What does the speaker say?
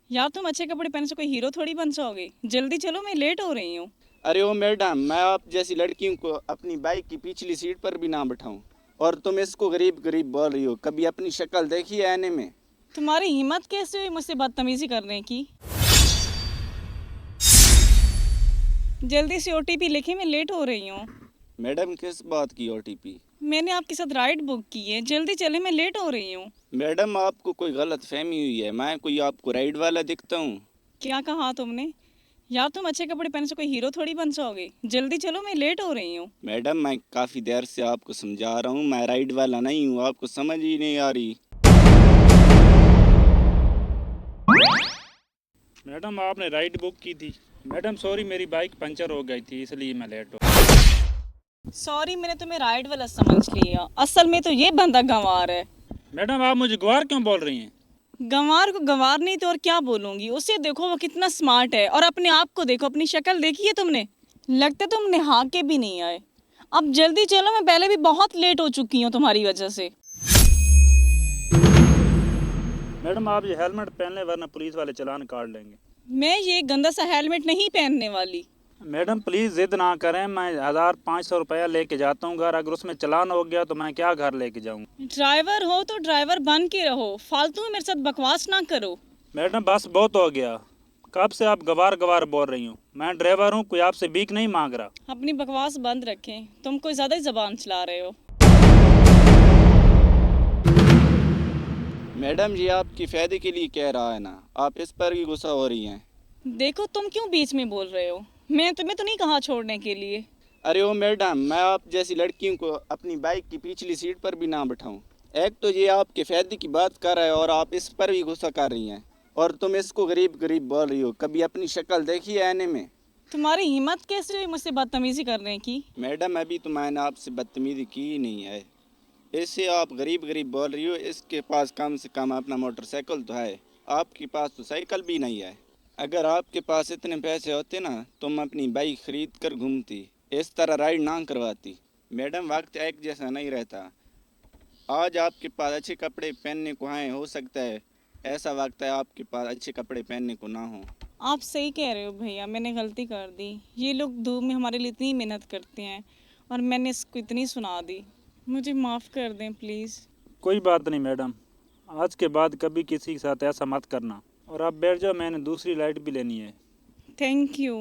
यार तुम अच्छे कपड़े पहने से कोई हीरो थोड़ी बन जाओगे। जल्दी चलो, मैं लेट हो रही हूँ। अरे ओ मैडम, मैं आप जैसी लड़कियों को अपनी बाइक की पिछली सीट पर भी ना बिठाऊं, और तुम इसको गरीब गरीब बोल रही हो। कभी अपनी शक्ल देखी है आईने में? तुम्हारी हिम्मत कैसे हुई मुझसे बदतमीजी करने की? जल्दी से ओटीपी लिखे, मैं लेट हो रही हूँ। मैडम, किस बात की ओटीपी? मैंने आपके साथ राइड बुक की है, जल्दी चले, मैं लेट हो रही हूँ। मैडम, आपको कोई गलत फहमी हुई है। मैं कोई आपको राइड वाला दिखता हूँ? क्या कहा तुमने? यार तुम अच्छे कपड़े पहने से कोई हीरो थोड़ी बन जाओगे। जल्दी चलो, मैं लेट हो रही हूँ। मैडम, मैं काफ़ी देर से आपको समझा रहा हूँ, मैं राइड वाला नहीं हूँ। आपको समझ ही नहीं आ रही। मैडम, आपने राइड बुक की थी। मैडम सॉरी, मेरी बाइक पंचर हो गई थी इसलिए मैं लेट हो। सॉरी, मैंने तुम्हें राइड वाला समझ लिया, असल में तो ये बंदा गंवार है। मैडम, आप मुझे ग्वार क्यों बोल रही हैं? गंवार को गंवार नहीं तो और क्या बोलूंगी। उसे देखो, वो कितना स्मार्ट है, और अपने आप को देखो, अपनी शक्ल देखी है तुमने? लगता तुम नहा के भी नहीं आए। अब जल्दी चलो, मैं पहले भी बहुत लेट हो चुकी हूँ तुम्हारी वजह से। मैडम, आप ये हेलमेट पहन लें वरना पुलिस वाले चालान काट लेंगे। मैं ये गंदा सा हेलमेट नहीं पहनने वाली। मैडम प्लीज़ ज़िद ना करें, मैं 1500 रुपया लेके जाता हूँ घर। अगर उसमें चालान हो गया तो मैं क्या घर लेके जाऊँ? ड्राइवर हो तो ड्राइवर बन के रहो, फालतू में मेरे साथ बकवास ना करो। मैडम बस बहुत हो गया। कब से आप गवार गवार बोल रही हूँ? मैं ड्राइवर हूँ, कोई आपसे भीख नहीं मांग रहा। अपनी बकवास बंद रखें, तुम कोई ज़्यादा ही जबान चला रहे हो। मैडम, ये आपकी फ़ायदे के लिए कह रहा है ना, आप इस पर भी गुस्सा हो रही हैं। देखो, तुम क्यों बीच में बोल रहे हो? मैं तुम्हें तो नहीं कहा छोड़ने के लिए। अरे ओ मैडम, मैं आप जैसी लड़कियों को अपनी बाइक की पिछली सीट पर भी ना बिठाऊं। एक तो ये आपके फ़ायदे की बात कर रहा है और आप इस पर भी गुस्सा कर रही हैं, और तुम इसको गरीब गरीब बोल रही हो। कभी अपनी शक्ल देखी है आईने में? तुम्हारी हिम्मत कैसे हुई मुझसे बदतमीजी करने की? मैडम, अभी तो मैंने आपसे बदतमीजी की ही नहीं है। इससे आप गरीब गरीब बोल रही हो। इसके पास कम से कम अपना मोटरसाइकिल तो है, आपके पास तो साइकिल भी नहीं है। अगर आपके पास इतने पैसे होते ना, तुम अपनी बाइक खरीद कर घूमती, इस तरह राइड ना करवाती। मैडम, वक्त एक जैसा नहीं रहता। आज आपके पास अच्छे कपड़े पहनने को हैं, हो सकता है ऐसा वक्त है आपके पास अच्छे कपड़े पहनने को ना हो। आप सही कह रहे हो भैया, मैंने गलती कर दी। ये लोग धूप में हमारे लिए इतनी मेहनत करते हैं, और मैंने इसको इतनी सुना दी। मुझे माफ़ कर दें प्लीज़। कोई बात नहीं मैडम, आज के बाद कभी किसी के साथ ऐसा मत करना। और आप बैठ जाओ, मैंने दूसरी लाइट भी लेनी है। Thank you.